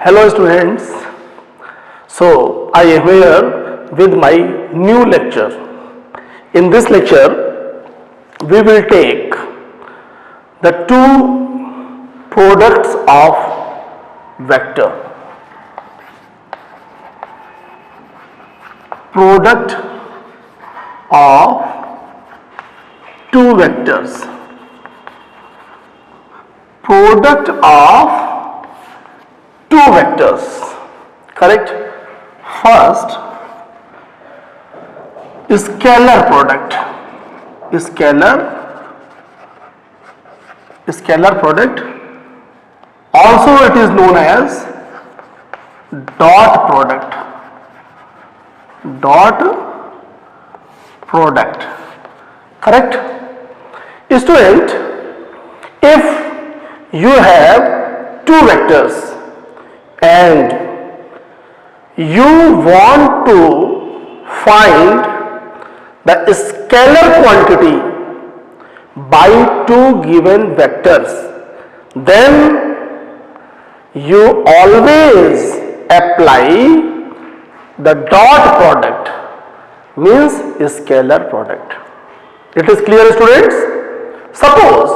Hello students, so I am here with my new lecture. In this lecture, we will take the two products of vector. Product of two vectors. Product of two vectors, correct? First, scalar product. Scalar product, also it is known as dot product. Correct? Student, if you have two vectors and you want to find the scalar quantity by two given vectors, then you always apply the dot product, means scalar product. It is clear, students? Suppose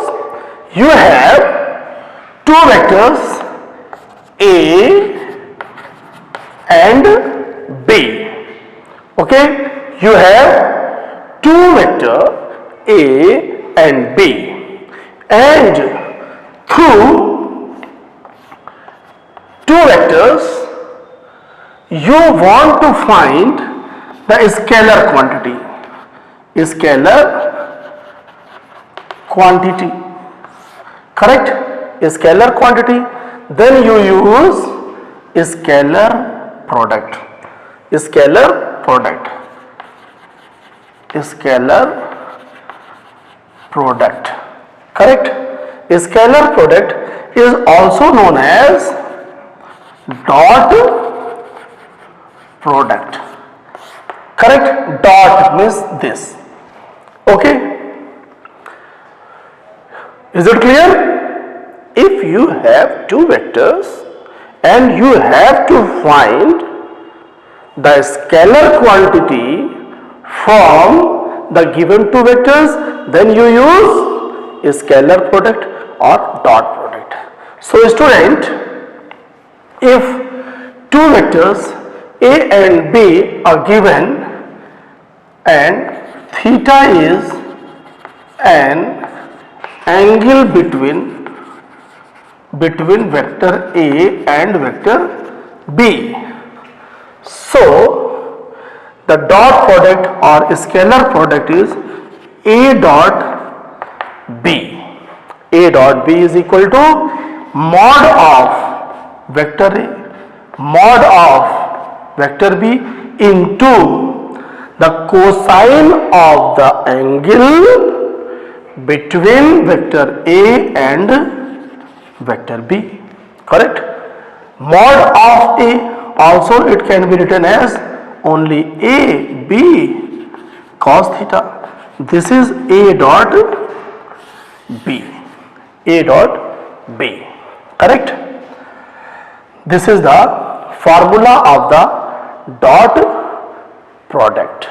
you have two vectors A and B. Okay, you have two vector A and B, and through two vectors you want to find the scalar quantity. Correct? Scalar quantity. Then you use scalar product. Correct? Scalar product is also known as dot product. Correct? Dot means this. Okay? Is it clear? If you have two vectors and you have to find the scalar quantity from the given two vectors, then you use scalar product or dot product. So student, if two vectors A and B are given and theta is an angle between vector A and vector B. So the dot product or scalar product is A dot B. A dot B is equal to mod of vector A mod of vector B into the cosine of the angle between vector A and vector B. Correct? Mod of A, also it can be written as only A B cos theta. This is A dot B. Correct? This is the formula of the dot product.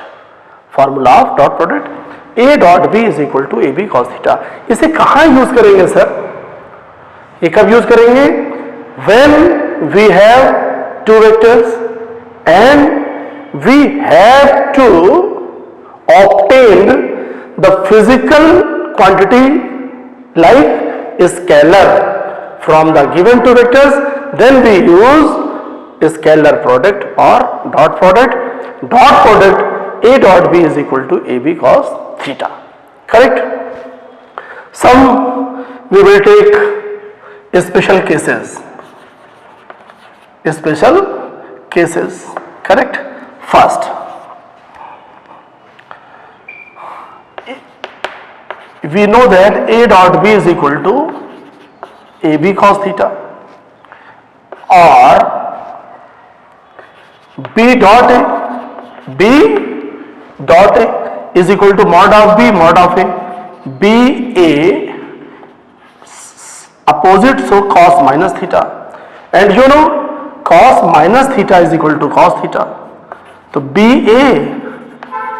A dot B is equal to AB cos theta. इसे कहाँ use करेंगे sir? ये कब use करेंगे? When we have two vectors and we have to obtain the physical quantity like scalar from the given two vectors, then we use scalar product or dot product. Dot product A dot B is equal to AB cos theta. Correct? Some we will take special cases. Correct? First, we know that A dot B is equal to AB cos theta, or B dot A is equal to mod of B mod of A. B A opposite, so cos minus theta. And you know cos minus theta is equal to cos theta. So BA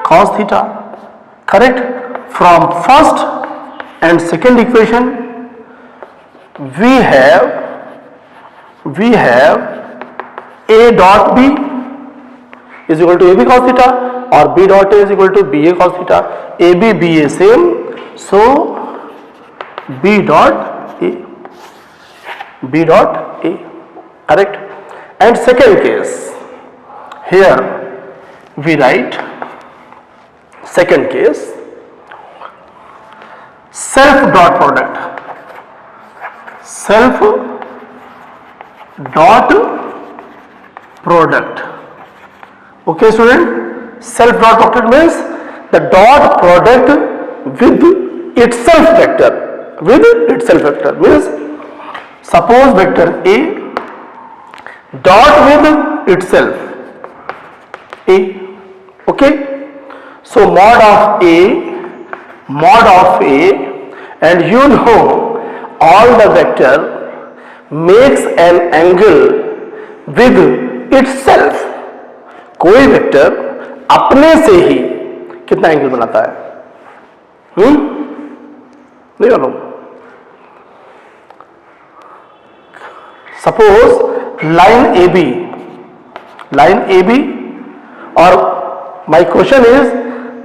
cos theta, correct? From first and second equation we have A dot B is equal to AB cos theta, or B dot A is equal to BA cos theta. AB BA same, so B dot A, correct? And second case, here we write second case, self dot product, okay student, self dot product means the dot product with itself vector, means suppose vector A dot with itself A, okay? So mod of A, and you know all the vector makes an angle with itself. कोई vector अपने से ही कितना angle बनाता है? नहीं मालूम? Suppose line AB, और my question is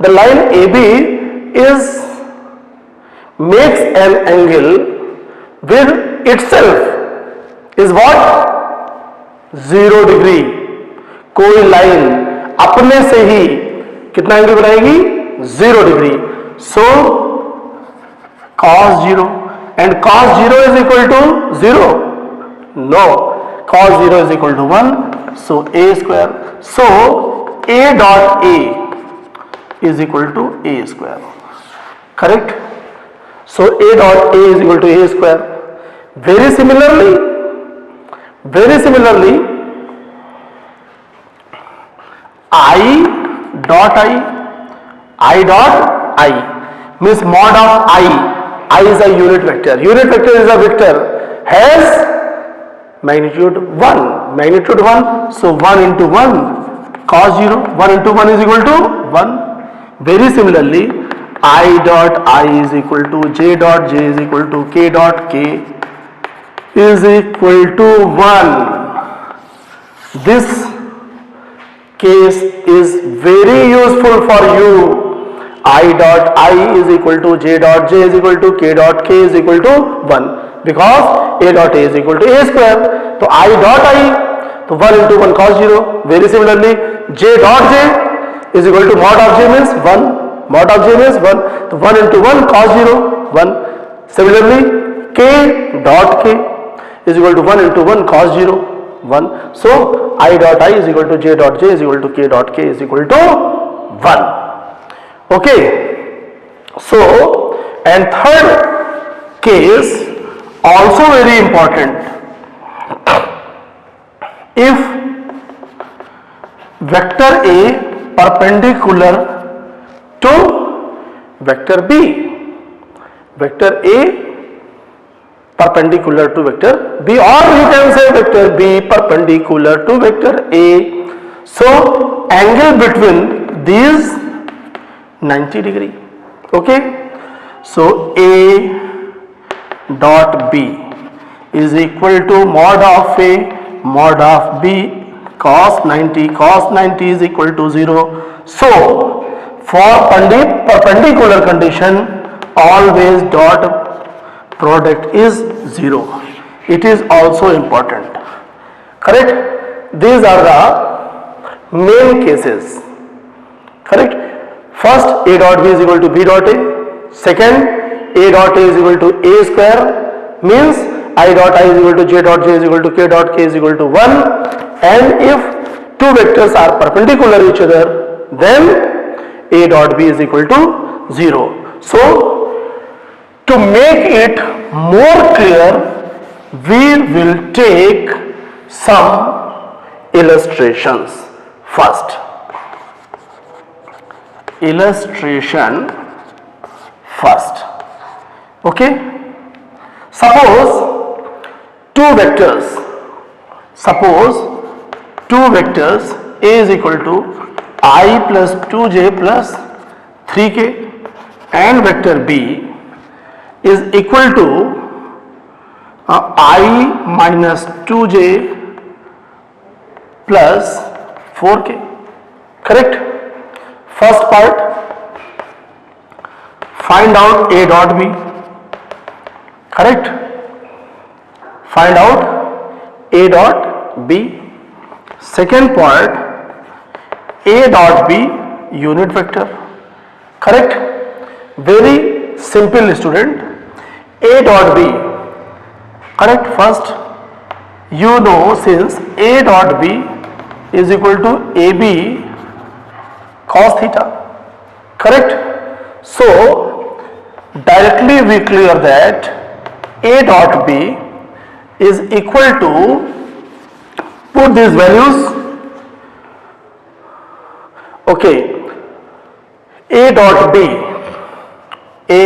the line AB makes an angle with itself is what? 0 degree. कोई लाइन अपने से ही कितना एंगल बनाएगी? 0 degree. So cos 0, and cos 0 is equal to 0? No, cos 0 is equal to 1, so A square. So A dot A is equal to A square, correct? So A dot A is equal to A square. Very similarly, I dot I means mod of I is a unit vector. Unit vector is a vector has magnitude 1, so 1 into 1 cos 0, 1 into 1 is equal to 1. Very similarly, I dot I is equal to J dot J is equal to K dot K is equal to 1. This case is very useful for you. I dot I is equal to J dot J is equal to K dot K is equal to 1, because A dot A is equal to A square. So I dot I, so 1 into 1 cos 0. Very similarly, J dot J is equal to mod of J means 1, so 1 into 1 cos 0, 1. Similarly, K dot K is equal to 1 into 1 cos 0, 1. So I dot I is equal to J dot J is equal to K dot K is equal to 1. Okay. So, and third case also very important. If vector A perpendicular to vector B, vector A perpendicular to vector B, or you can say vector B perpendicular to vector A. So angle between these 90 degree. Okay, so A dot B is equal to mod of A mod of B cos 90 is equal to 0. So for perpendicular condition always dot product is 0. It is also important, correct? These are the main cases, correct? First, A dot B is equal to B dot A. Second, A dot A is equal to A square, means I dot I is equal to J dot J is equal to K dot K is equal to 1. And if two vectors are perpendicular each other, then A dot B is equal to 0. So to make it more clear, we will take some illustrations first. Okay, suppose two vectors Suppose two vectors A is equal to I plus 2j plus 3k and vector B is equal to I minus 2j plus 4k. Correct? First part, find out A dot B. Correct? Find out A dot B. Second part, A dot B unit vector. Correct? Very simple, student. A dot B. Correct? First, you know, since A dot B is equal to AB cos theta. Correct? So directly we clear that A dot B is equal to, put these values. Okay, A dot B, A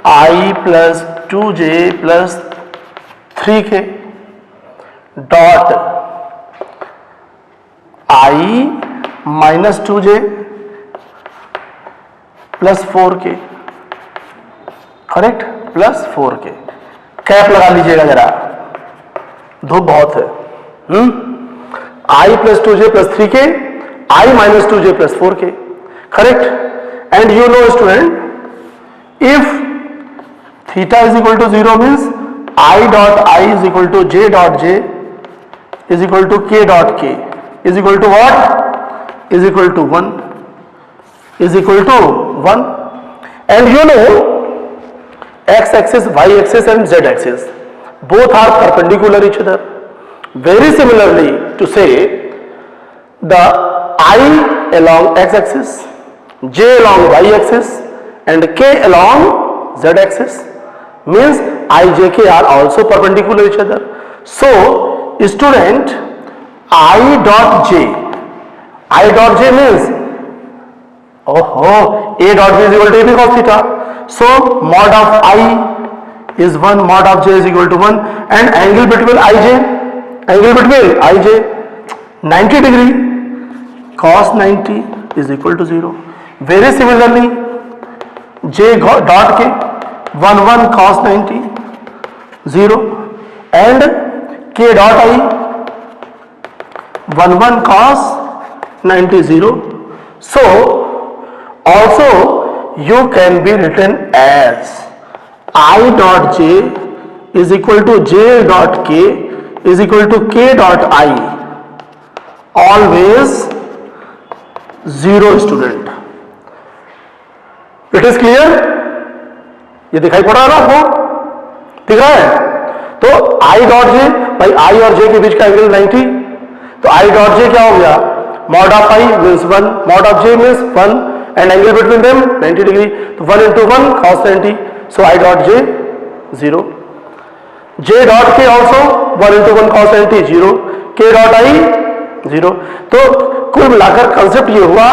I plus 2j plus 3k dot I minus 2j plus 4k. Correct? Plus 4k. Cap लगा लीजिएगा जरा, धूप बहुत है. I plus 2j plus 3k, I minus 2j plus 4k. Correct? And you know, student, if theta is equal to 0 means I dot I is equal to j dot j is equal to k dot k is equal to what? Is equal to 1. Is equal to 1. And you know, x axis, y axis and z axis both are perpendicular each other. Very similarly, to say the I along x axis, j along y axis and k along z axis means I, j, k are also perpendicular each other. So student, I dot j means, A dot b is equal to AB cos theta. So mod of I is 1, mod of j is equal to 1, and angle between ij 90 degree, cos 90 is equal to 0. Very similarly, j dot k 1 cos 90 0 and k dot I 1 cos 90 0. So also you can be written as I dot j is equal to j dot k is equal to k dot I, always 0 student. It is clear? ये दिखाई पड़ रहा है ना आपको? दिख रहा है? तो I dot j, भाई I और j के बीच का एंगल 90, तो I dot j क्या हो गया? Mod of I means 1, mod of j means 1 and angle between them 90 degree, so 1 into 1 cos 90, so I dot j 0, j dot k also 1 into 1 cos 90 0, k dot I 0. तो कुल मिलाकर concept ये हुआ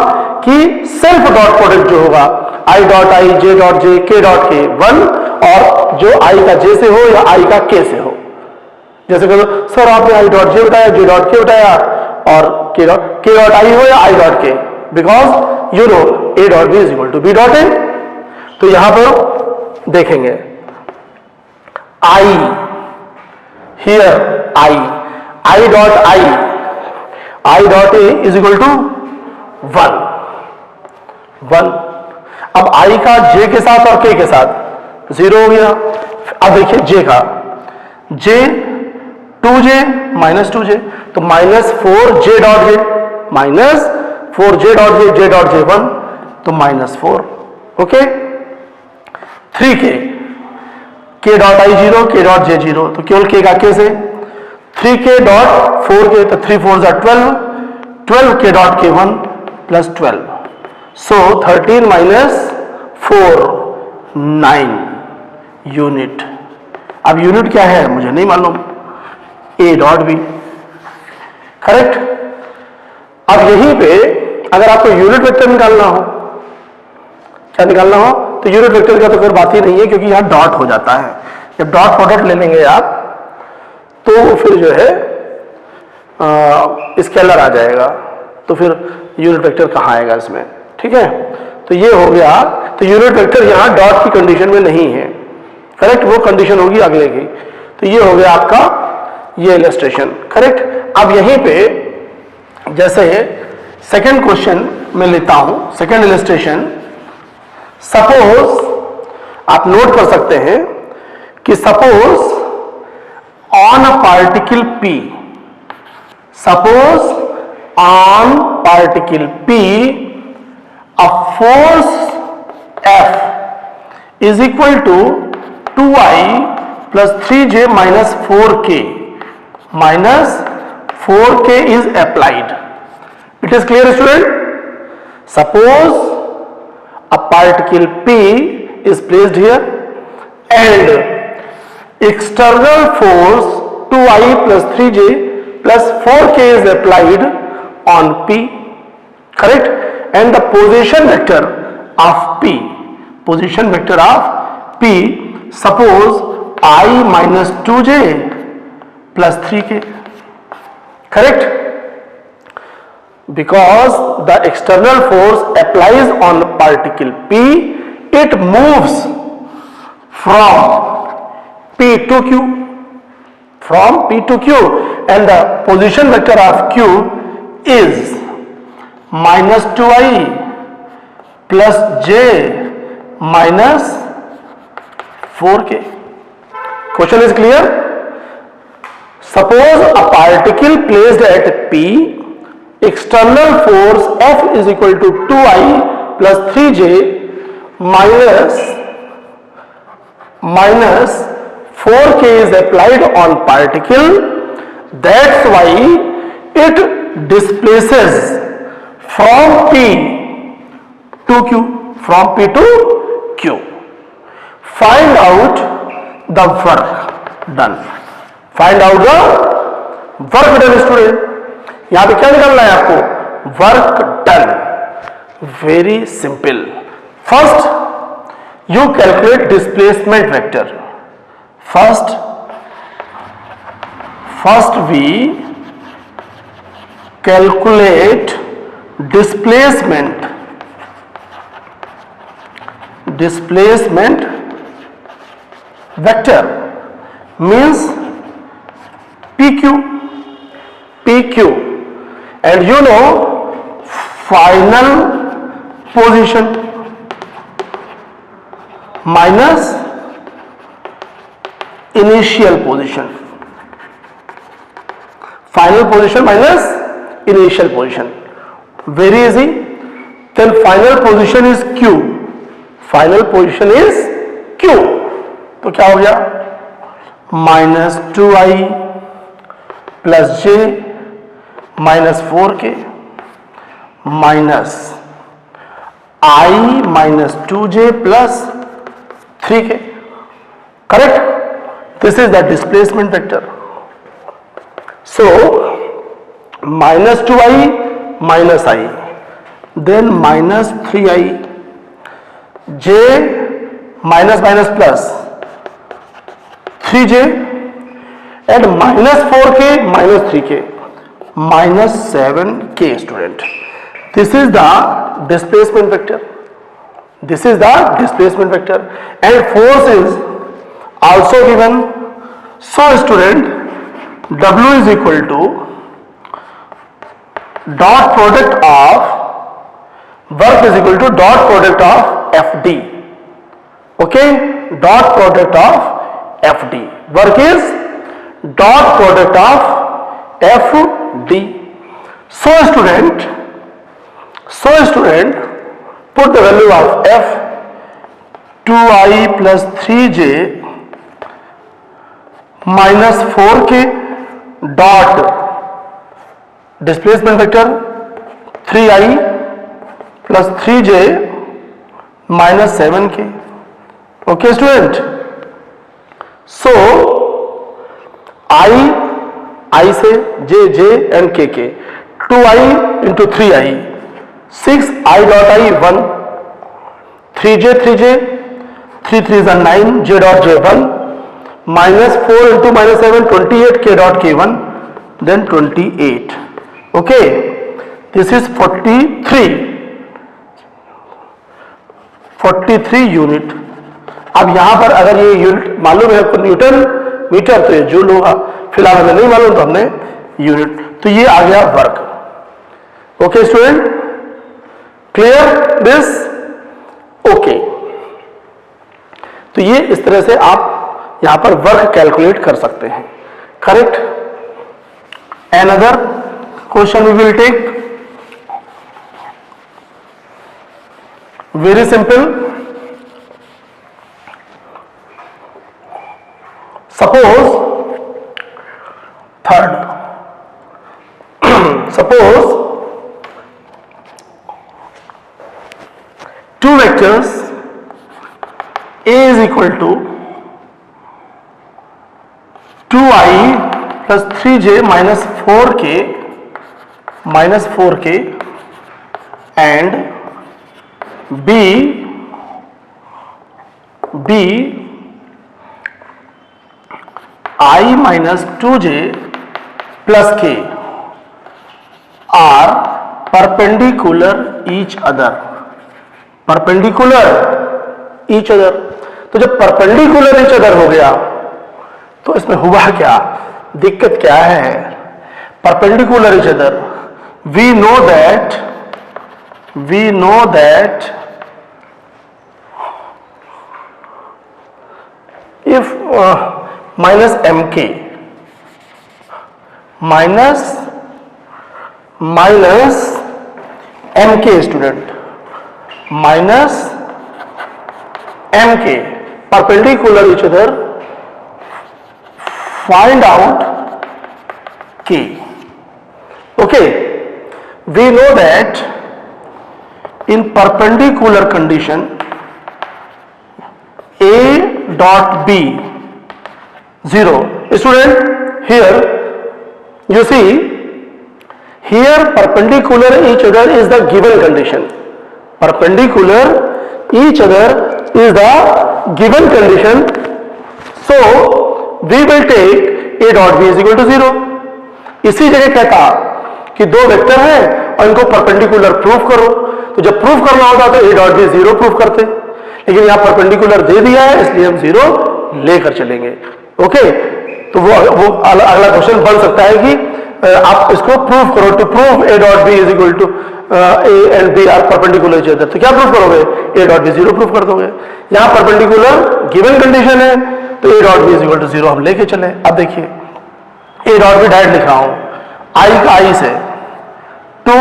कि self dot product जो होगा I dot I, j dot j, k dot k 1 और जो I का j से हो या I का k से हो. जैसे कहो सर आपने I dot j उठाया, j dot k उठाया और k dot I हो या I dot k, because you know A dot B is equal to B dot A. तो यहां पर देखेंगे I, here I dot I dot A is equal to 1. अब I का J के साथ और K के साथ 0 हो गया. अब देखिए J का J 2J minus 2J, तो minus 4J dot J minus 4J dot J dot J 1, तो minus 4. Okay. 3K, K dot I 0, K dot J 0, तो केवल K का K से 3K dot 4K, तो 3 4 are 12 K dot K 1 plus 12, so 13 minus 4 9 unit. अब unit क्या है मुझे नहीं मालूम. A dot B. करेक्ट. अब यहीं पे अगर आपको यूनिट वेक्टर निकालना हो, क्या निकालना हो, तो यूनिट वेक्टर का तो कोई बात ही नहीं है क्योंकि यहां डॉट हो जाता है. जब डॉट प्रोडक्ट ले लेंगे आप तो फिर जो है स्केलर आ जाएगा, तो फिर यूनिट वेक्टर कहाँ आएगा इसमें, ठीक है। तो ये हो गया, तो यूनिट वेक्टर यहाँ डॉट की कंडीशन में नहीं है, करेक्ट, वो कंडीशन होगी अगले की। तो ये हो गया आपका ये इलस्ट्रेशन, करेक्ट। अब यहीं पे जैसे सेकंड क्वेश्चन में लेता हूं, सेकंड इलस्ट्रेशन, सपोज आप नोट कर सकते हैं कि suppose on a particle P, suppose on particle P a force F is equal to 2I plus 3J minus 4K is applied. It is clear, student? Suppose a particle P is placed here and external force 2I plus 3J plus 4K is applied on P, correct? And the position vector of P, position vector of P, suppose I minus 2J plus 3K, correct? Because the external force applies on particle P, it moves from P to Q, from P to Q, and the position vector of Q is minus 2I plus J minus 4K. Question is clear? Suppose a particle placed at P, external force F is equal to 2I plus 3J minus 4K is applied on particle. That's why it displaces from P to Q, from P to Q. Find out the work done. Find out the work done, student. यहां पे क्या निकालना है आपको? Work done. Very simple. First you calculate displacement vector. First we calculate displacement vector means PQ, and you know final position minus initial position, final position minus initial position. Very easy. Then final position is Q. Final position is Q. तो क्या हो गया? minus 2I plus J minus 4K minus I minus 2J plus 3K. Correct? This is the displacement vector. So minus 2I minus I, then minus 3I, J minus minus plus 3J, and minus 4K minus 3K minus 7K, student. This is the displacement vector. This is the displacement vector, and force is also given. So student, W is equal to dot product of work is equal to dot product of FD. Okay, dot product of FD. Work is dot product of FD. So student, put the value of F, 2I plus 3J minus 4K dot displacement vector 3I plus 3J minus 7K. Okay, student. So I से J and KK, 2I into 3I, 6I dot I 1, 3J 3 3s are 9, J dot J 1, minus 4 into minus 7, 28, K dot K 1, then 28. Okay, this is 43 unit. अब यहां पर अगर ये unit मालूम है आपको Newton metre, तो ये जूल होगा. फिलहाल हमें नहीं मालूम तो हमने यूनिट. तो ये आ गया work. Okay student, clear this? Okay, तो ये इस तरह से आप यहां पर वर्क कैलकुलेट कर सकते हैं. Correct. Another question we will take. Very simple. Suppose third, suppose two vectors A is equal to 2i plus 3j minus 4k and B I minus 2j plus k are perpendicular each other. Perpendicular each other. तो जब perpendicular each other हो गया तो इसमें हुआ क्या, दिक्कत क्या है? Perpendicular each other, we know that if minus M K student, minus mk perpendicular each other, find out k. Okay, we know that in perpendicular condition a dot b 0. Student, here you see, here perpendicular each other is the given condition. Perpendicular each other is the given condition. So we will take a dot b is equal to 0. इसी जगह कहता कि दो vector हैं और इनको perpendicular proof करो. तो जब प्रूफ करना होता तो a dot b 0 प्रूफ करते, लेकिन यहां परपेंडिकुलर दे दिया है इसलिए हम 0 लेकर चलेंगे. ओके, तो वो अगला क्वेश्चन बन सकता है कि आप इसको प्रूफ करो. To prove a dot b is equal to a and b are perpendicular each other. तो क्या प्रूफ करोगे? a dot b 0 प्रूफ कर दोगे. यहां परपेंडिकुलर गिवन कंडीशन है तो a dot b is equal to 0 हम लेके चले. अब देखिए a dot b डायरेक्ट लिख रहा हूं, i का i से 2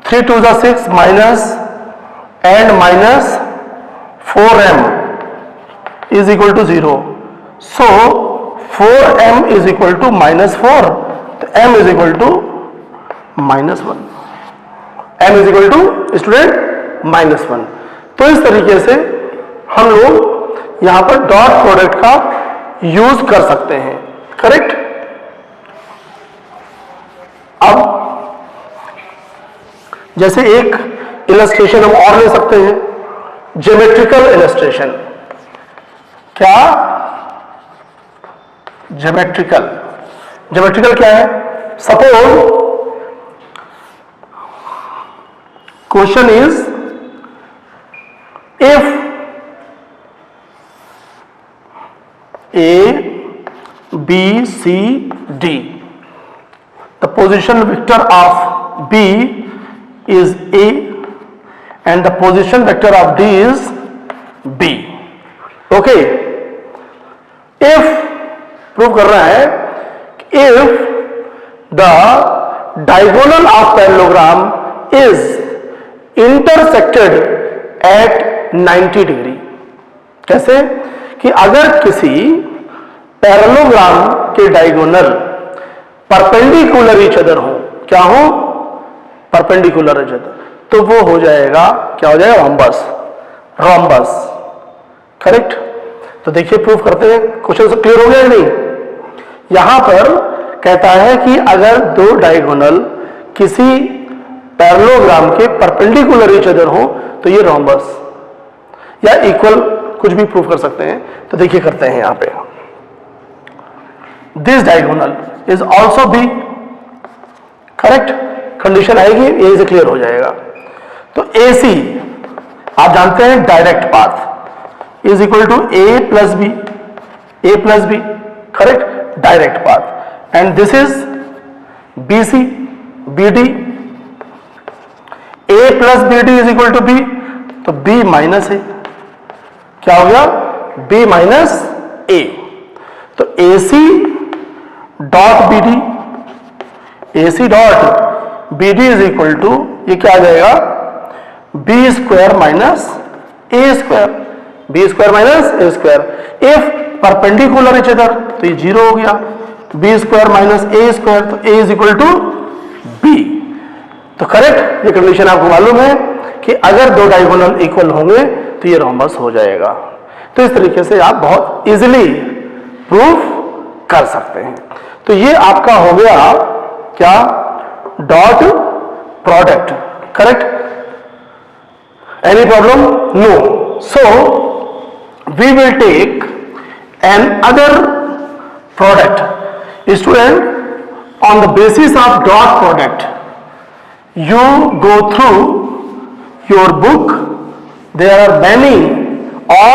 3 2 6 minus and minus 4m is equal to 0. So 4m is equal to minus 4. तो m is equal to minus 1. m is equal to student minus 1. तो इस तरीके से हम लोग यहां पर डॉट प्रोडक्ट का यूज कर सकते हैं. करेक्ट. अब जैसे एक इलस्ट्रेशन हम और ले सकते हैं, ज्योमेट्रिकल इलस्ट्रेशन. क्या ज्योमेट्रिकल क्या है? Suppose question is, if A, B, C, D, the position vector of B is A and the position vector of D is B. Okay, if prove कर रहा है if the diagonal of parallelogram is intersected at 90 degree. कैसे? कि अगर किसी parallelogram के diagonal perpendicular each other हो, क्या हो? परपेंडिकुलर ईच अदर, तो वो हो जाएगा, क्या हो जाएगा? रोम्बस. करेक्ट. तो देखिए प्रूफ करते हैं. क्वेश्चन से क्लियर हो गया नहीं? यहां पर कहता है कि अगर दो डायगोनल किसी पैरेललोग्राम के परपेंडिकुलर ईच अदर हो तो ये रोम्बस या इक्वल कुछ भी प्रूफ कर सकते हैं. तो देखिए करते हैं यहां पे. This diagonal is also be, correct, condition आएगी, यही से क्लियर हो जाएगा। तो AC आप जानते हैं direct path is equal to A plus B, correct, direct path, and this is BC BD, A plus BD is equal to B, तो B माइनस A, क्या हो गया, B माइनस A, तो AC dot BD is equal to, ये क्या आ जाएगा, B square minus A square, B square minus A square, if perpendicular each other तो ये 0 हो गया, B square minus A square, तो A is equal to B, तो करेक्ट, ये कंडीशन आपको मालूम है कि अगर दो डायगोनल इक्वल होंगे तो ये रोम्बस हो जाएगा। तो इस तरीके से आप बहुत इजीली प्रूफ कर सकते हैं। तो ये आपका हो गया क्या, dot product, correct, any problem, no. So we will take another product, student, on the basis of dot product you go through your book, there are many, or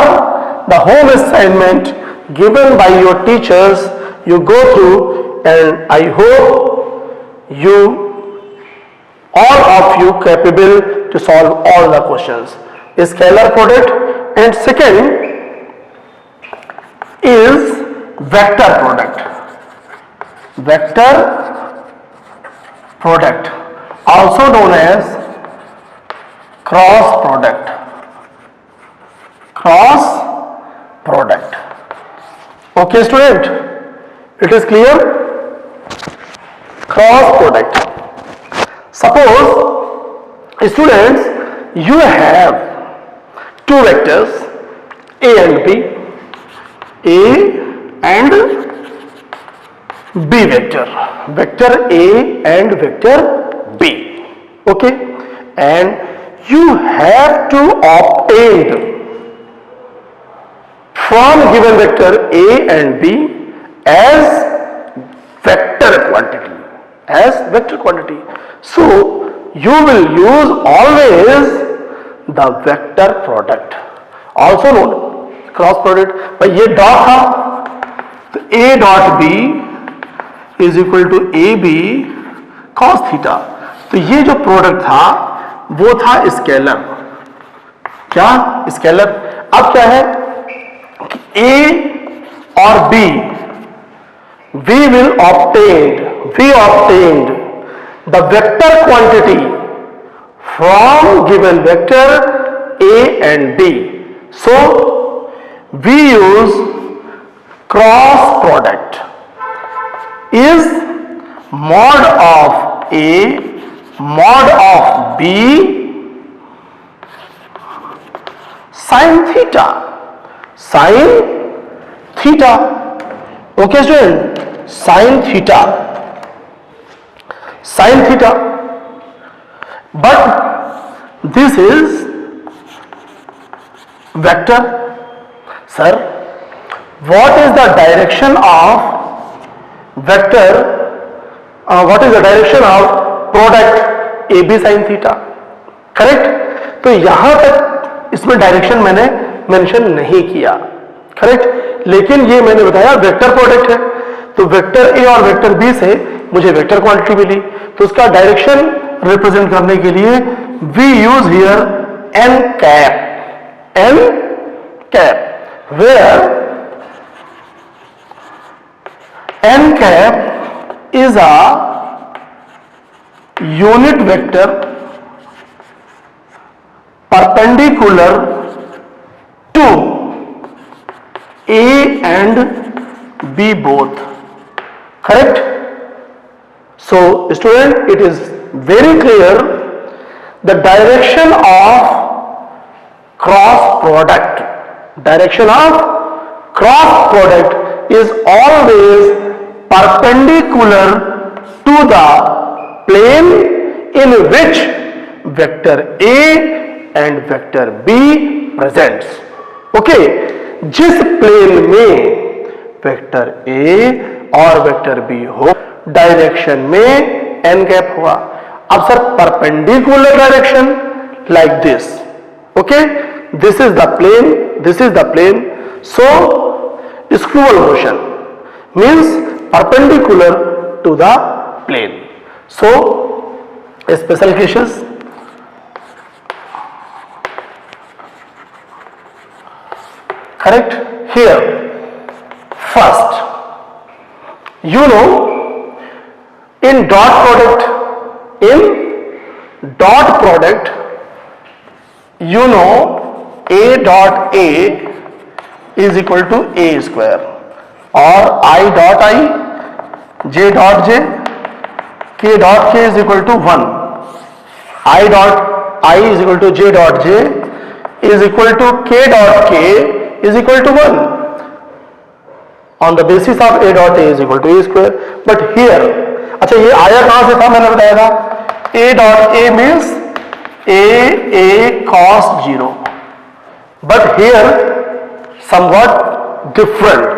the home assignment given by your teachers you go through, and I hope you all of you capable to solve all the questions. Scalar product, and second is vector product, also known as cross product, okay student, it is clear, cross product. Suppose students, you have two vectors A and B, A and B vector A and vector B, okay, and you have to obtain from given vector A and B as vector quantity, so you will use always the vector product, also known cross product। भाई ये dot था तो A dot B is equal to AB cos theta, तो ये जो product था वो था स्केलर, क्या स्केलर। अब क्या है कि A और B we obtained the vector quantity from given vector A and B, so we use cross product is mod of A mod of B sin theta, okay student, sin theta, but this is vector। sir, what is the direction of vector, what is the direction of product AB sin theta, correct. तो यहां तक इसमें direction मैंने mention नहीं किया, correct, लेकिन ये मैंने बताया वेक्टर प्रोडक्ट है, तो वेक्टर A और वेक्टर B से मुझे वेक्टर क्वांटिटी मिली, तो उसका डायरेक्शन रिप्रेजेंट करने के लिए we use here n cap, where n cap is a unit vector perpendicular to A and B both, correct। So student, it is very clear the direction of cross product is always perpendicular to the plane in which vector A and vector B presents, okay। जिस plane में vector A और vector B हो, direction में N cap होगा। अब sir perpendicular direction like this, okay, this is the plane, this is the plane, so स्क्रूअल motion means perpendicular to the plane. So special cases, correct? Here, first, you know, in dot product, you know, a dot a is equal to a square, or I dot I, j dot j, k dot k is equal to 1. I dot I is equal to j dot j is equal to k dot k is equal to 1 on the basis of a dot a is equal to a square. But here, अच्छा ये आया कहां से था, मैंने बताया था a dot a means a cos 0, but here somewhat different.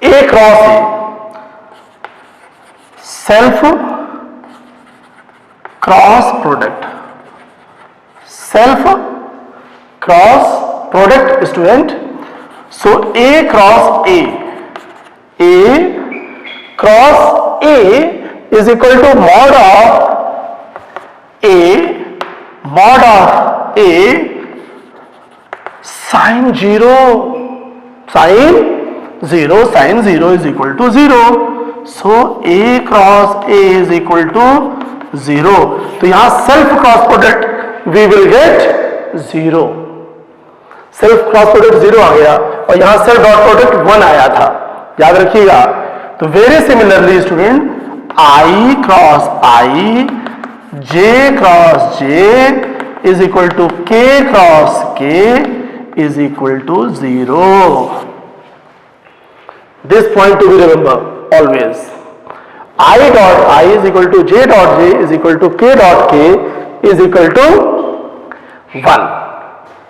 A cross a, self cross product, self cross product student. So a cross a cross a is equal to mod of a sin 0, sin 0 is equal to 0. So a cross a is equal to 0. तो यहां self cross product we will get 0, self cross product 0 आ गया और यहां self dot product 1 आया था, याद रखिएगा। तो very similarly student, I cross I, J cross J is equal to K cross K is equal to 0. This point to be remember always. I dot I is equal to J dot J is equal to K dot K is equal to 1.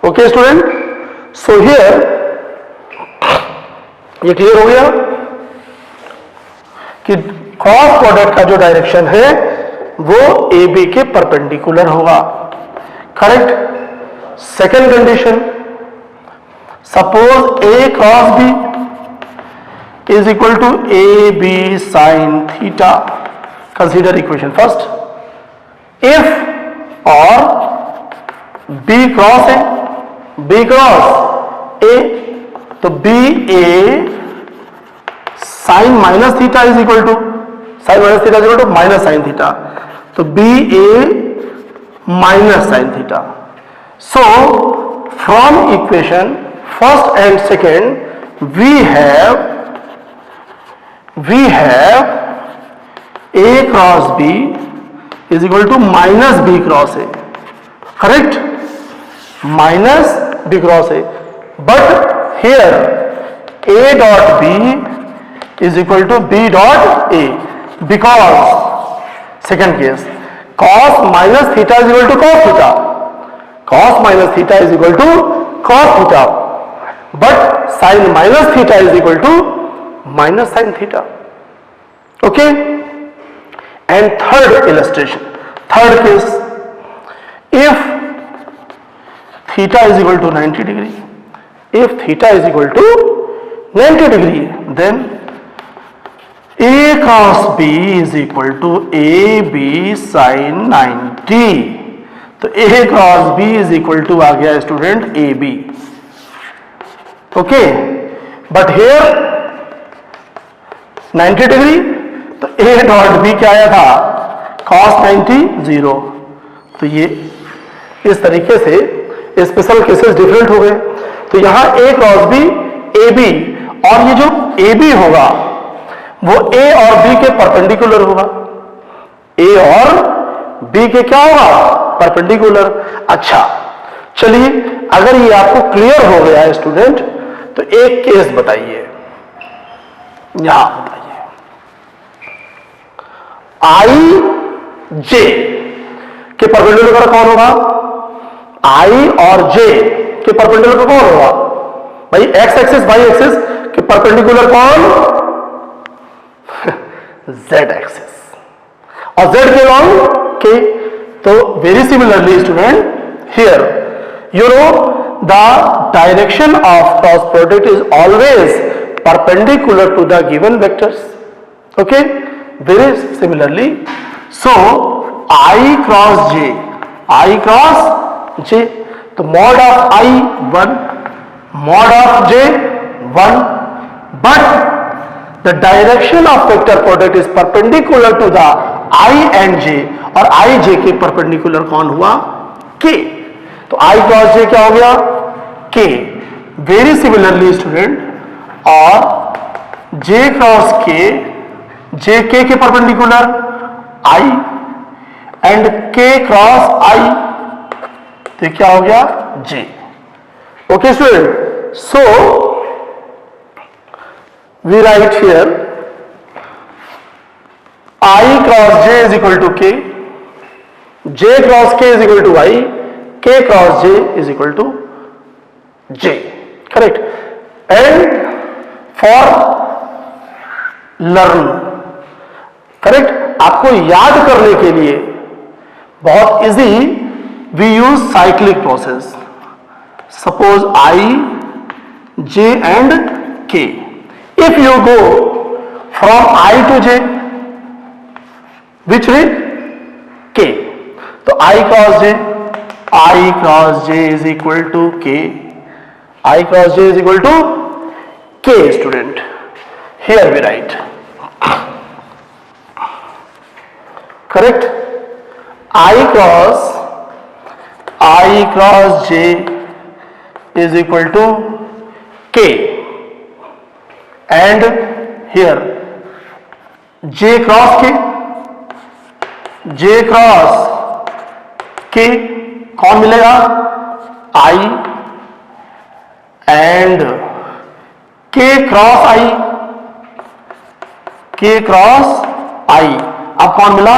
Okay student? So here ये clear हो गया कि cross product का जो direction है वो A B के perpendicular होगा, correct. Second condition, suppose A cross B is equal to A B sine theta. Consider equation first, if और B cross A, B cross A, तो B A sine minus theta is equal to, sine minus theta is equal to minus sine theta, तो B A minus sine theta. So from equation first and second we have A cross B is equal to minus B cross A, correct, minus B cross A. But here a dot b is equal to b dot a, because second case cos minus theta is equal to cos theta, cos minus theta is equal to cos theta, but sin minus theta is equal to minus sin theta. Okay, and third illustration, third case, if theta is equal to 90 degree, if theta is equal to 90 degree, then a cos b is equal to a b sin 90. तो a cos b is equal to आ गया student a b, okay. But here 90 degree, तो a dot b क्या आया था, cos 90 0। तो ये इस तरीके से स्पेशल केसेस डिफरेंट हो गए। तो यहां ए क्रॉस बी ए बी, और ये जो ए बी होगा वो ए और बी के परपेंडिकुलर होगा, ए और बी के क्या होगा, परपेंडिकुलर। अच्छा चलिए, अगर ये आपको क्लियर हो गया है स्टूडेंट, तो एक केस बताइए, यहां बताइए, आई जे के परपेंडिकुलर कौन होगा, आई और जे के परपेंडिकुलर कौन होगा भाई, एक्स एक्सिस वाई एक्सिस कि परपेंडिकुलर कौन, z एक्सिस, और z के लॉन्ग k. तो very similarly student here you know the direction of cross product is always perpendicular to the given vectors. Okay, very similarly, so I cross j, तो mod of I 1, mod of j 1, but the direction of vector product is perpendicular to the I and j, और I j के perpendicular कौन हुआ, k. तो I cross j क्या हो गया, k. Very similarly student, और j cross k, j k के perpendicular I and k cross I, तो क्या हो गया, j. Okay student, so we write here I cross j is equal to k, j cross k is equal to I, k cross j is equal to j, correct. And for learn, correct, आपको याद करने के लिए बहुत easy, we use cyclic process. Suppose I, j and k. If you go from I to j, which way, k. तो I cross j, I cross j is equal to k. I cross j is equal to k student. Here we write, correct. I cross j is equal to k, and here j cross k, कौन मिलेगा, I and k cross I, अब कौन मिला,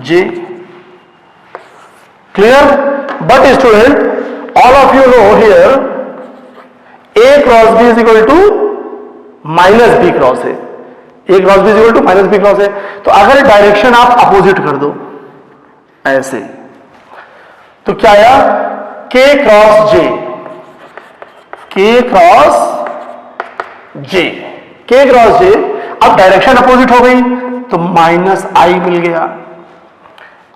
j. Clear. But student all of you know here a cross b is equal to minus b cross है, a cross b is equal to minus b cross है. तो अगर direction आप opposite कर दो ऐसे, तो क्या आया, k क्रॉस j, अब डायरेक्शन अपोजिट हो गई तो माइनस i मिल गया.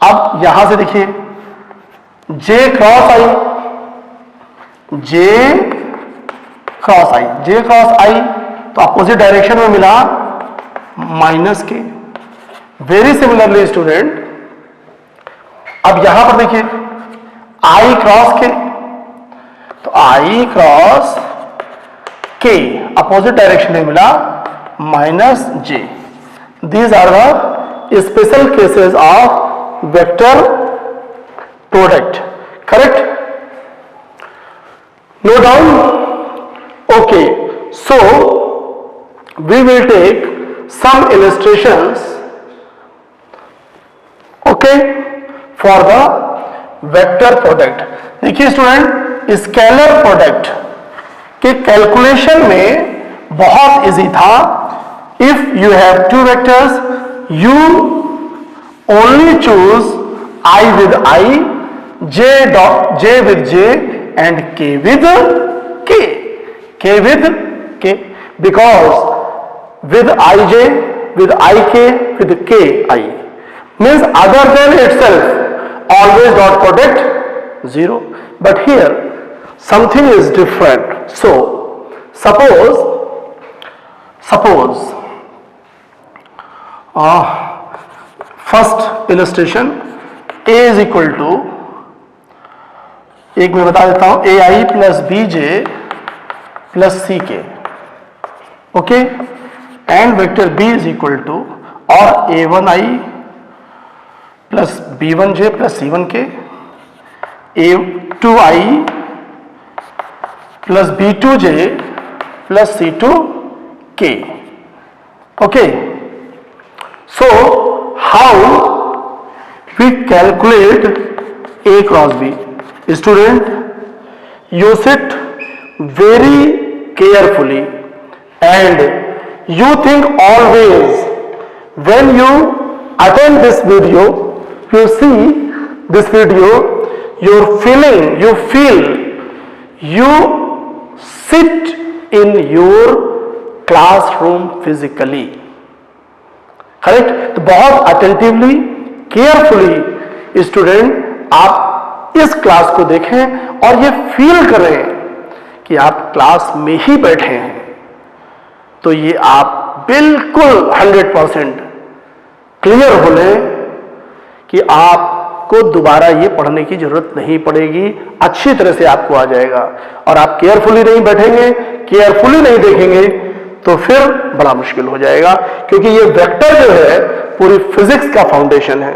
अब यहां से देखिए j क्रॉस i, तो अपोजिट डायरेक्शन में मिला minus k. Very similarly student, अब यहां पर देखिए I क्रॉस k, तो I cross k opposite direction में मिला minus j. These are the special cases of vector product, correct. No doubt. Okay, so we will take some illustrations, okay, for the vector product. देखिए student, scalar product के calculation में बहुत easy था. If you have two vectors, you only choose I with I, j with j and k with k, because with ij, with ik, with ki means other than itself always dot product 0. But here something is different. So suppose first illustration, a is equal to, एक मैं बता देता हूं, ai plus bj plus ck, okay, and vector b is equal to, और a1i plus b1j plus c1k, a2i plus b2j plus c2k. Okay, so how we calculate a cross b? Student, you sit very carefully and you think always when you attend this video, you see this video, you're feeling, you feel, you sit in your classroom physically, correct? तो बहुत attentively, carefully student आप इस class को देखें और ये feel करें कि आप क्लास में ही बैठे हैं, तो ये आप बिल्कुल 100% क्लियर हो लें कि आपको दोबारा ये पढ़ने की जरूरत नहीं पड़ेगी, अच्छी तरह से आपको आ जाएगा। और आप केयरफुली नहीं बैठेंगे, केयरफुली नहीं देखेंगे तो फिर बड़ा मुश्किल हो जाएगा, क्योंकि ये वेक्टर जो है पूरी फिजिक्स का फाउंडेशन है।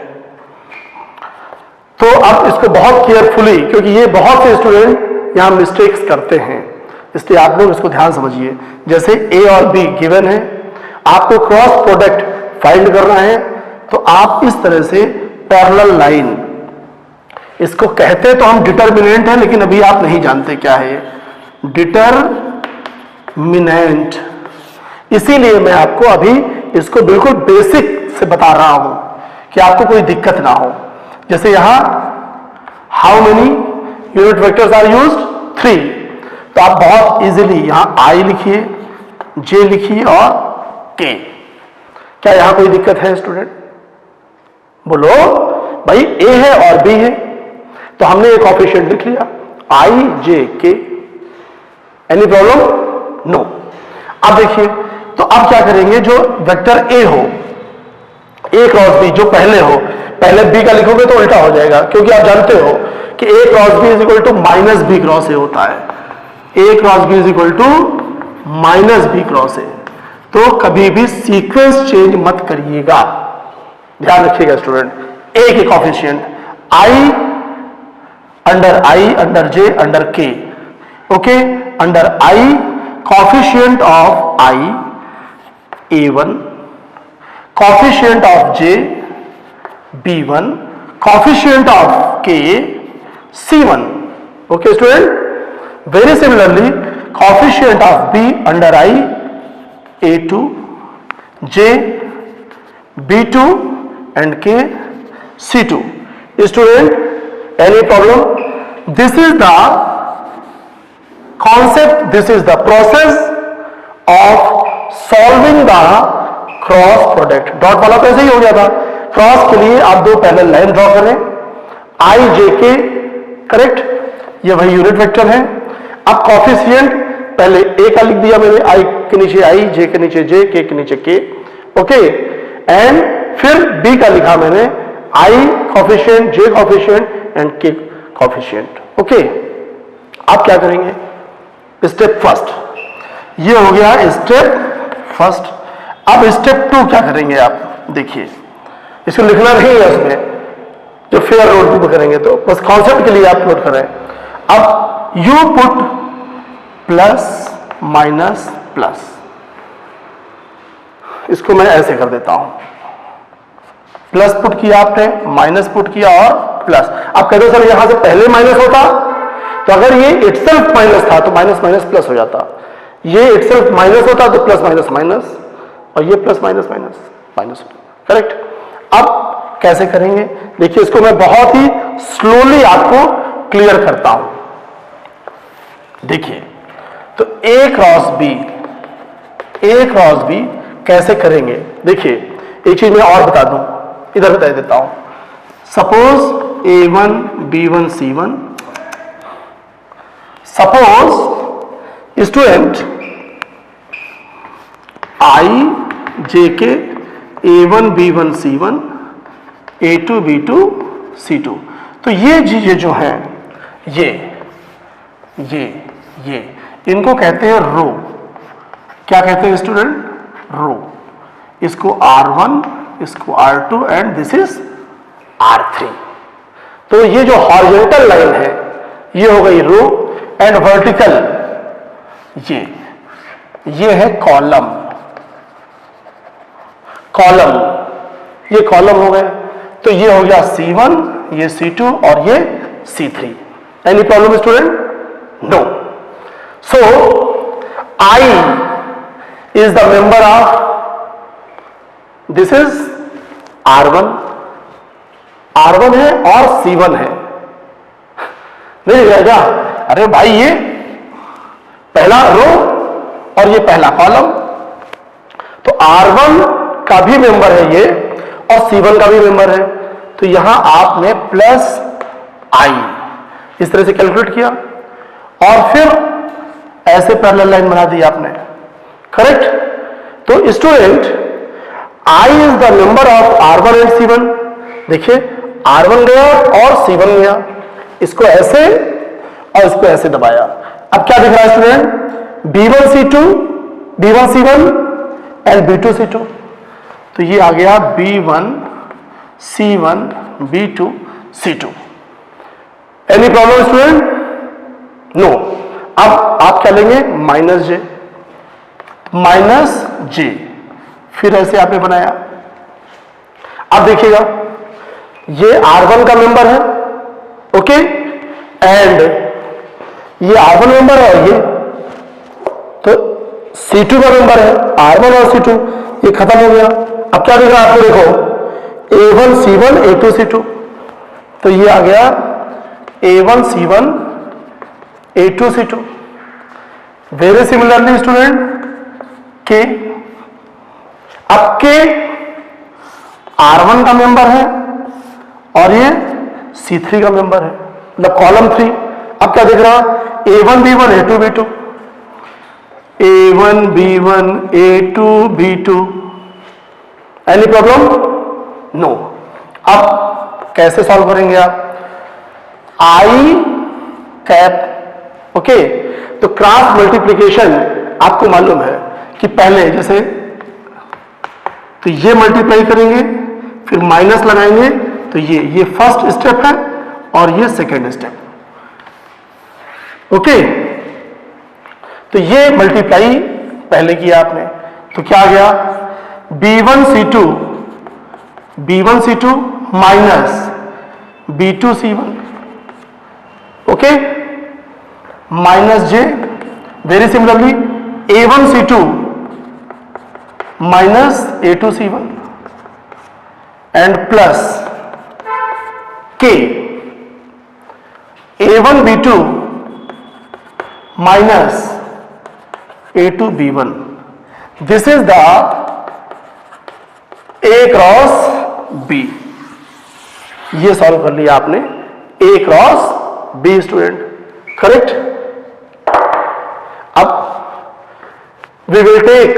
तो अब इसको बहुत केयरफुली, क्योंकि ये बहुत से स्टूडेंट यहां मिस्टेक्स करते हैं, इसलिए आप लोग इसको ध्यान समझिए। जैसे ए और बी गिवन है, आपको क्रॉस प्रोडक्ट फाइंड करना है, तो आप इस तरह से पैरेलल लाइन, इसको कहते तो हम डिटरमिनेंट है, लेकिन अभी आप नहीं जानते क्या है डिटरमिनेंट, इसीलिए मैं आपको अभी इसको बिल्कुल बेसिक से बता रहा हूं कि आपको कोई दिक्कत ना हो। जैसे यहां how many unit vectors are used? 3, तो आप बहुत इजीली यहां आई लिखिए, जे लिखिए और के। क्या यहां कोई दिक्कत है स्टूडेंट? बोलो भाई, ए है और बी है, तो हमने एक कोएफिशिएंट लिख लिया आई जे के, एनी प्रॉब्लम? नो। अब देखिए, तो अब क्या करेंगे, जो वेक्टर ए हो, ए क्रॉस बी, जो पहले हो, पहले बी का लिखोगे तो उल्टा हो जाएगा, क्योंकि आप जानते हो कि A cross B is equal to minus B cross A होता है। A cross B is equal to minus B cross A, तो कभी भी सीक्वेंस चेंज मत करिएगा, ध्यान रखिएगा स्टूडेंट। ए के कोएफिशिएंट आई अंडर जे अंडर के, okay, under I coefficient of I A1, coefficient of J B1, coefficient of K C1. Okay student? Very similarly, coefficient of B under I A2, J B2 and K C2. Student, any problem? This is the concept, this is the process of solving the cross product. Dot वाला तो ऐसे ही हो गया था, cross के लिए आप दो पैरेलल लाइन ड्रॉ करें, आई जे के, करेक्ट, ये वही यूनिट वेक्टर है। अब कोएफिशिएंट पहले ए का लिख दिया मैंने, आई के नीचे आई, जे के नीचे जे, के नीचे के, ओके, एंड फिर बी का लिखा मैंने आई कोएफिशिएंट, जे कोएफिशिएंट एंड के कोएफिशिएंट, ओके। आप क्या करेंगे? स्टेप फर्स्ट, ये हो गया स्टेप फर्स्ट। अब स्टेप 2 क्या करेंगे आप देखिए, इसको लिखना नहीं है उसमें, जो फेयर नोट पे करेंगे, तो बस कॉन्सेप्ट के लिए आप नोट करें। अब you put plus minus plus, इसको मैं ऐसे कर देता हूं, प्लस पुट किया आपने, माइनस पुट किया और प्लस। आप कहते हो सर यहां से पहले माइनस होता, तो अगर ये इटसेल्फ माइनस था तो माइनस माइनस प्लस हो जाता, ये इटसेल्फ माइनस होता तो प्लस माइनस माइनस, और ये प्लस माइनस माइनस माइनस होता, करेक्ट। अब कैसे करेंगे देखिए, इसको मैं बहुत ही स्लोली आपको क्लियर करता हूं। देखिए, तो ए क्रॉस बी कैसे करेंगे देखिए, एक चीज मैं और बता दूं, इधर बता देता हूं। Suppose A1 B1 C1, suppose student I J के A1 B1 C1 A2 B2 C2, तो ये चीजें जो हैं ये इनको कहते हैं रो। क्या कहते हैं स्टूडेंट? रो। इसको R1, इसको R2 and this is R3। तो ये जो हॉरिजॉन्टल लाइन है ये हो गई रो, एंड वर्टिकल ये है कॉलम। ये कॉलम हो गए, तो ये हो गया C1, ये C2 और ये C3। Any problem student? No. So I is the member of, this is R1, R1 है और C1 है, नहीं दिख रहा क्या? अरे भाई ये पहला रो और ये पहला कॉलम, तो R1 का भी मेंबर है ये और C1 का भी मेंबर है, तो यहां आपने प्लस I इस तरह से कैलकुलेट किया और फिर ऐसे पैरेलल लाइन बना दी आपने, करेक्ट? तो student I is the member of R1 and C1। देखिए R1 गया और C1 गया, इसको ऐसे और इसको ऐसे दबाया। अब क्या दिख रहा है student? B1C2, B1C1 and B2C2, तो ये आ गया B1C1 B2C2। Any problem student? No. अब आप क्या लेंगे? माइनस जे, फिर ऐसे आपने बनाया। अब देखिएगा ये R1 का मेंबर है, ओके, एंड ये R1 मेंबर है और ये तो C2 का मेंबर है, R1 और C2, ये खत्म हो गया। अब क्या दिख रहा है आपको? देखो A1C1 A2C2, तो ये आ गया A1C1 A2C2। Very similarly student K, अब K R1 का मेंबर है और ये C3 का मेंबर है, मतलब कॉलम 3। अब क्या दिख रहा? A1B1 A2B2, A1B1 A2B2। Any problem? No. अब कैसे सॉल्व करेंगे आप? I कैप, ओके, तो क्रॉस मल्टीप्लिकेशन आपको मालूम है कि पहले जैसे तो ये मल्टीप्लाई करेंगे, फिर माइनस लगाएंगे, तो ये फर्स्ट स्टेप है और ये सेकेंड स्टेप, ओके। तो ये मल्टीप्लाई पहले किया आपने, तो क्या आ गया? B1C2 minus B2C1, okay, minus J. Very similarly A1C2 minus A2C1 and plus K A1B2 minus A2B1। This is the A cross B। ये सॉल्व कर लिया आपने A cross B student, correct? अब we will take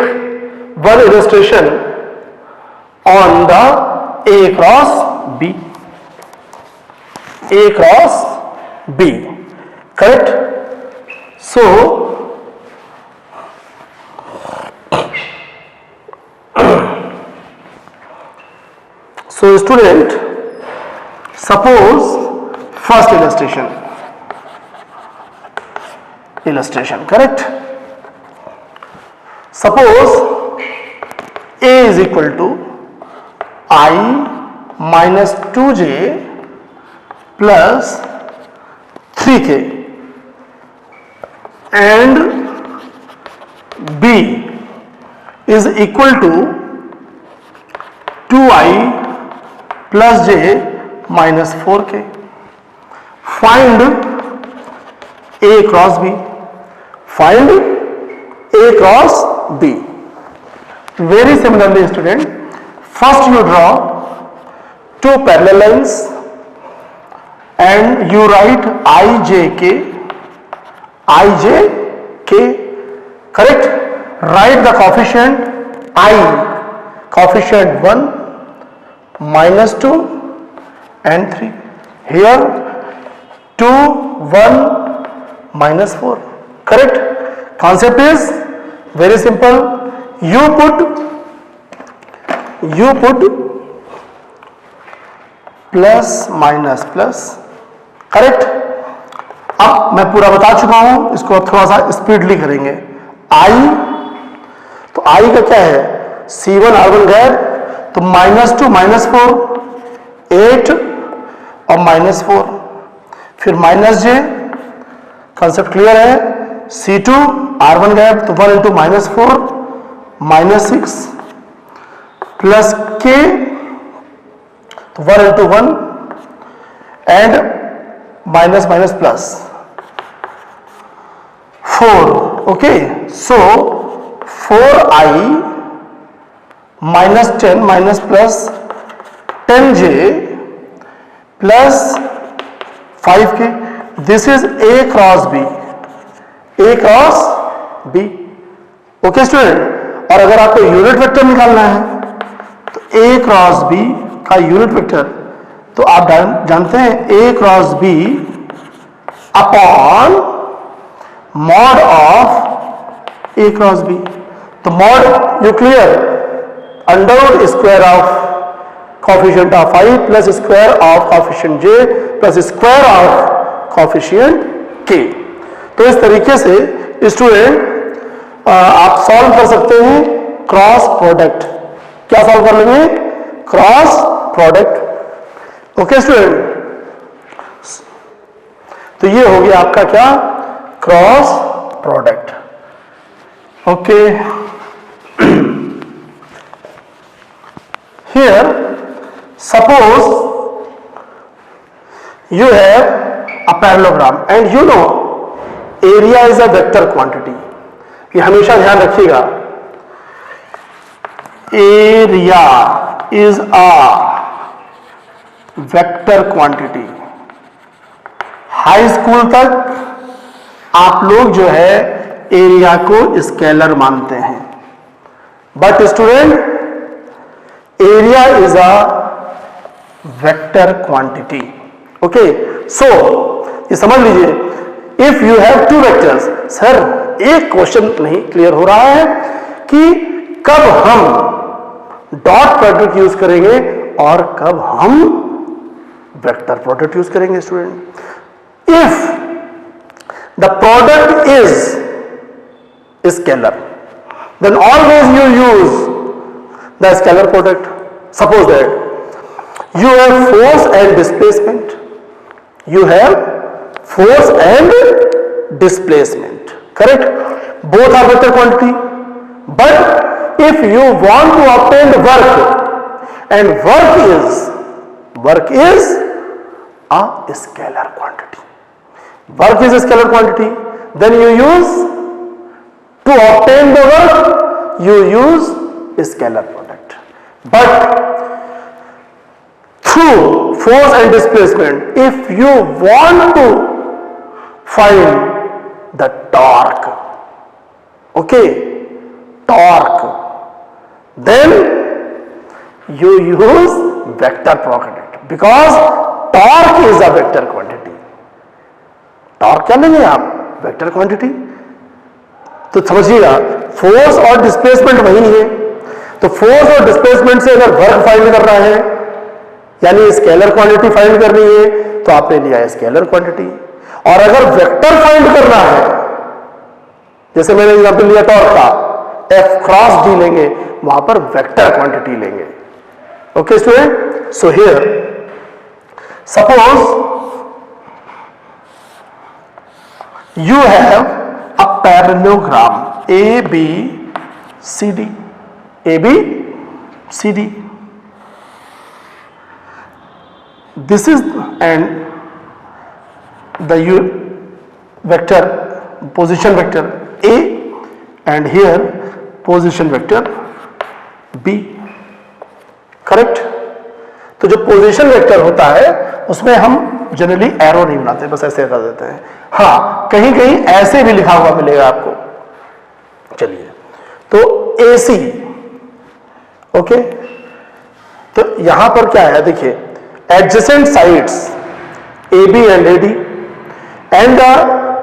one illustration on the A cross B, A cross B, correct? So student, suppose first illustration, correct? Suppose A is equal to I minus 2j plus 3k and B is equal to 2I plus j minus 4k. Find A cross B. Find A cross B. Very similarly student, first you draw two parallel lines and you write IJK, correct? Write the coefficient I, coefficient 1, minus 2 and 3. Here 2, 1, minus 4, correct? Concept is very simple. You put plus minus plus, correct? अब मैं पूरा बता चुका हूं, इसको अब थोड़ा सा स्पीडली करेंगे। I, तो I का क्या है? C1 R1 गैप, तो -2 -4 8 और -4, फिर -j, कंसेप्ट क्लियर है? C2 R1 गैप, तो 1 × -4 -6 प्लस k, तो 1 into 1 and minus minus plus 4. Okay, so 4i minus 10 minus plus 10j plus 5k. This is a cross b, a cross b. Okay student, और अगर आपको unit vector निकालना है तो a cross b का unit vector, तो आप जानते हैं a cross b upon mod of a cross b. तो mod you clear, under square of coefficient of i plus square of coefficient j plus square of coefficient k. तो इस तरीके से स्टूडेंट आप सॉल्व कर सकते हैं क्रॉस प्रोडक्ट. क्या सॉल्व कर लेंगे? Cross product. ओके स्टूडेंट, तो ये हो गया आपका क्या? Cross product. Okay, here suppose you have a parallelogram and you know area is a vector quantity. ये हमेशा ध्यान रखिएगा, area is a vector quantity. High school तक आप लोग जो है एरिया को स्केलर मानते हैं, but student area is a vector quantity. Okay, so ये समझ लीजिए, if you have two vectors. Sir एक क्वेश्चन नहीं क्लियर हो रहा है कि कब हम डॉट प्रोडक्ट यूज करेंगे और कब हम वेक्टर प्रोडक्ट यूज करेंगे. Student, if the product is scalar then always you use the scalar product. Suppose that you have force and displacement, you have force and displacement, correct? Both are vector quantity, but if you want to obtain the work and work is a scalar quantity, work is a scalar quantity, then you use, to obtain the work you use scalar product. But through force and displacement, if you want to find the torque, okay, torque, then you use vector product, because torque is a vector quantity. torque क्या लेंगे आप? vector quantity. तो समझिएगा force और displacement वही है. तो force और डिस्प्लेसमेंट से अगर वर्क फाइंड करना है, यानी स्केलर क्वांटिटी फाइंड करनी है, तो आपने लिया है स्केलर क्वांटिटी. और अगर वेक्टर फाइंड करना है, जैसे मैंने एग्जांपल लिया टॉर्क का, एफ क्रॉस डी लेंगे, वहां पर वेक्टर क्वांटिटी लेंगे. Okay student, so here suppose you have a parallelogram A B C D, A B C D. This is and the vector, position vector A, and here position vector B, correct? तो जो position vector होता है उसमें हम generally arrow नहीं बनाते, बस ऐसे कर देते हैं. हाँ, कहीं कहीं ऐसे भी लिखा हुआ मिलेगा आपको. चलिए, तो AC, ओके, तो यहां पर क्या है देखिए, adjacent sides AB and AD, and the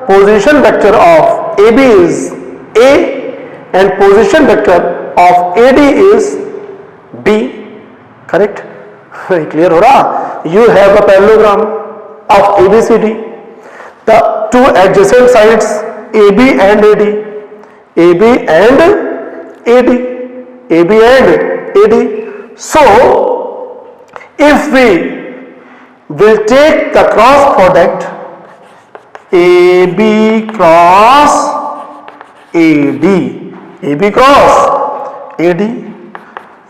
position vector of AB is A and position vector of AD is B, correct? Clear हो रहा? You have a parallelogram of ABCD, the two adjacent sides AB and AD, AB and AD, AB and AD. So if we will take the cross product AB cross AD, AB cross AD.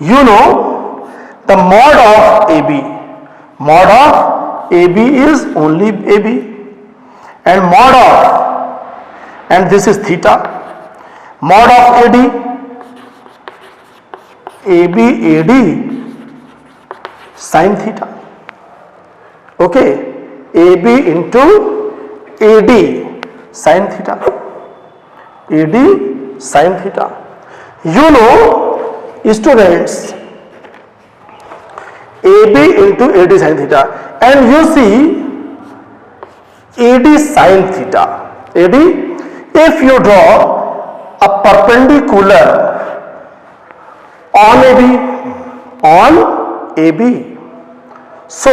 You know the mod of AB. Mod of AB is only AB, and mod of, and this is theta, mod of AD, AB AD sin theta. Okay, AB into AD sin theta, AD sin theta. You know, students, AB into AD sin theta, and you see AD sin theta. AD, if you draw a perpendicular on AB, so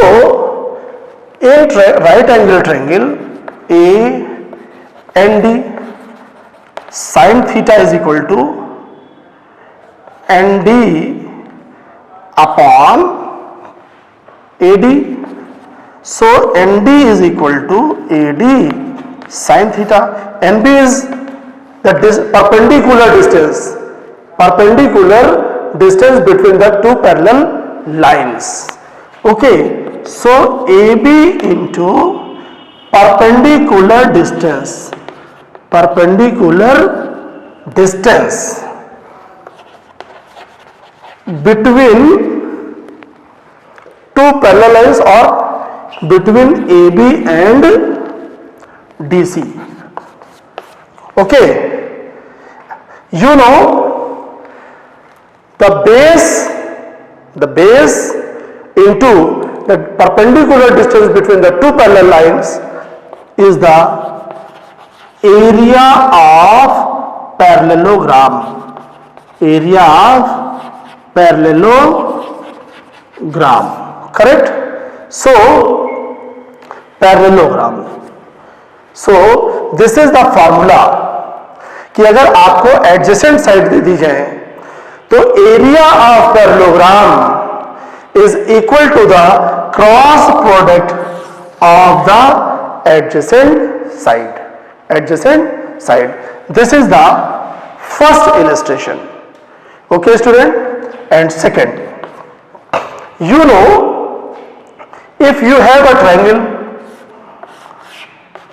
in right angle triangle AND, sin theta is equal to ND upon AD. So ND is equal to AD sin theta. NB is the perpendicular distance between the two parallel lines. Okay, so AB into perpendicular distance between two parallel lines or between AB and DC. Okay, you know the base into the perpendicular distance between the two parallel lines is the area of parallelogram. Area of parallelogram, correct? So parallelogram. So this is the formula कि अगर आपको adjacent side दे दी जाए तो area of parallelogram is equal to the cross product of the adjacent side. This is the first illustration. Okay, student? And second, you know, if you have a triangle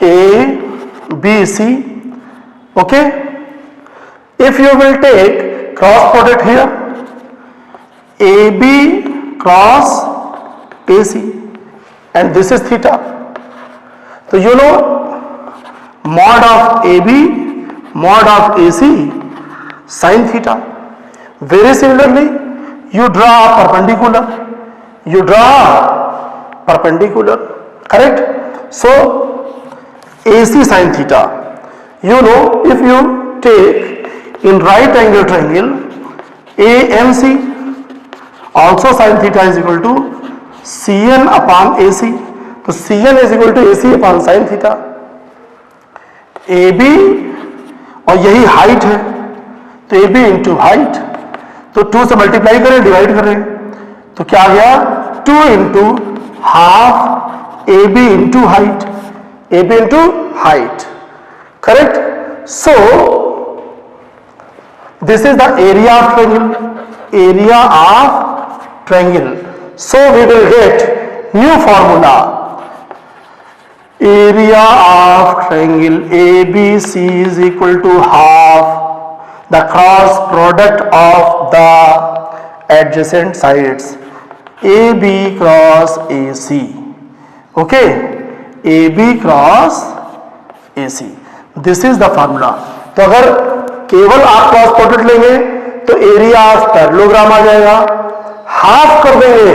ABC, okay, if you will take cross product here, AB cross AC, and this is theta, so you know mod of AB mod of AC sin theta. Very similarly, you draw perpendicular, correct? So AC sin theta, you know, if you take in right angle triangle AMC, also sin theta is equal to CN upon AC. तो CN is equal to AC upon sin theta. AB और यही height है तो AB into height, तो 2 से multiply करें, divide करें, तो क्या आ गया 2 into half AB into height, AB into height, correct? So this is the area of triangle. So we will get new formula. Area of triangle ABC is equal to half the cross product of the adjacent sides AB cross AC. Okay, AB cross AC. This is the formula. तो अगर केवल आप cross product लेंगे तो area of parallelogram आ जाएगा, half कर देंगे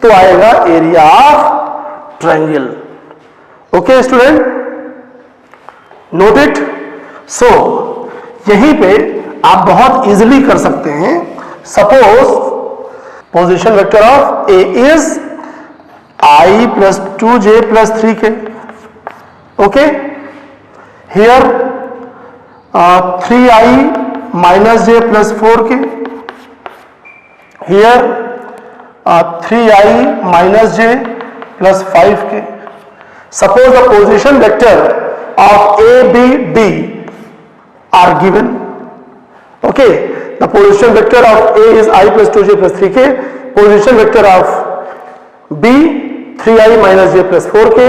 तो आएगा area of triangle. Okay student, note it. So यहीं पे आप बहुत इजीली कर सकते हैं. Suppose position vector of A is I plus 2j plus 3k. Okay, here 3I minus j plus 4k, here 3I minus j plus 5k. Suppose the position vector of A, B, D are given. Okay, the position vector of A is i plus 2j plus 3k, position vector of b 3i minus j plus 4k,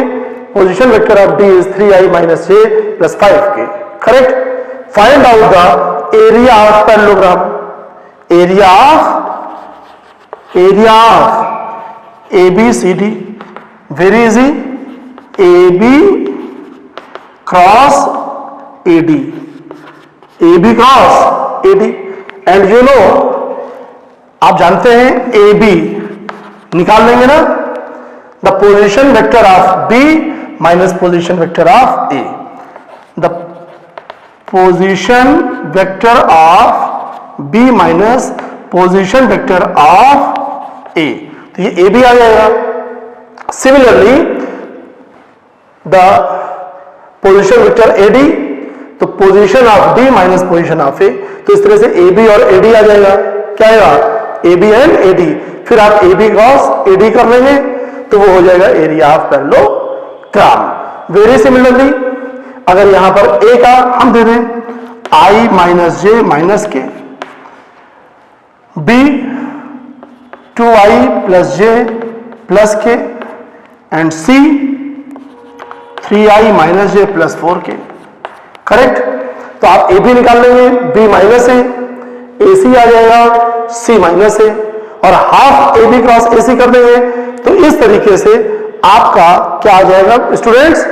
position vector of d is 3i minus j plus 5k. Correct. Find out the area of parallelogram. area of ABCD, very easy, AB cross AD, AB cross AD, and you know, आप जानते हैं AB निकाल लेंगे ना, the position vector of B minus position vector of A, the position vector of B minus position vector of A, तो ये A भी आ जाएगा. Similarly the position vector AD, तो position of D minus position of A, तो इस तरह से AB और AD आ जाएगा. क्या आएगा? AB and AD. फिर आप AB क्रॉस AD कर लेंगे तो वो हो जाएगा area of parallelogram. Very similarly अगर यहां पर A का हम दे दें I minus J minus K, B 2i plus j plus k, and C 3i minus j plus 4k. Correct. तो आप ए भी निकाल लेंगे, B माइनस ए, AC आ जाएगा C माइनस ए, और हाफ AB क्रॉस AC कर देंगे तो इस तरीके से आपका क्या आ जाएगा स्टूडेंट्स?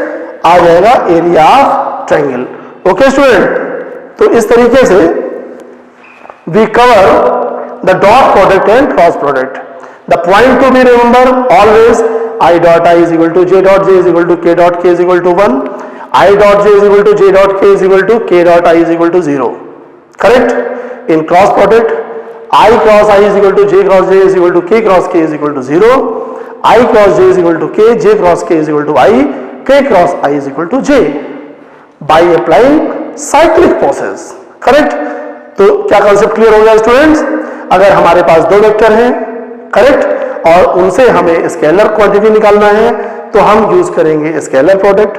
आ जाएगा area of triangle. Okay student. तो इस तरीके से we cover the dot product and cross product. The point to be remember always I dot I is equal to J dot J is equal to K dot K is equal to 1. I dot J is equal to J dot K is equal to K dot I is equal to 0. Correct? In cross product, I cross I is equal to J cross J is equal to K cross K is equal to 0. I cross J is equal to K, J cross K is equal to I, K cross I is equal to J. By applying cyclic process. Correct? तो क्या concept clear हो गया students? अगर हमारे पास दो vector हैं, correct, और उनसे हमें स्केलर क्वांटिटी निकालना है तो हम यूज करेंगे स्केलर प्रोडक्ट,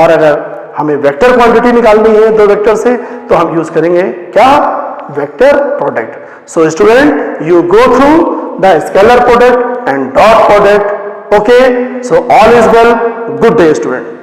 और अगर हमें वेक्टर क्वांटिटी निकालनी है दो वेक्टर से तो हम यूज करेंगे क्या? Vector product. So student you go through the scalar product and dot product. Okay, so all is well. Good day student.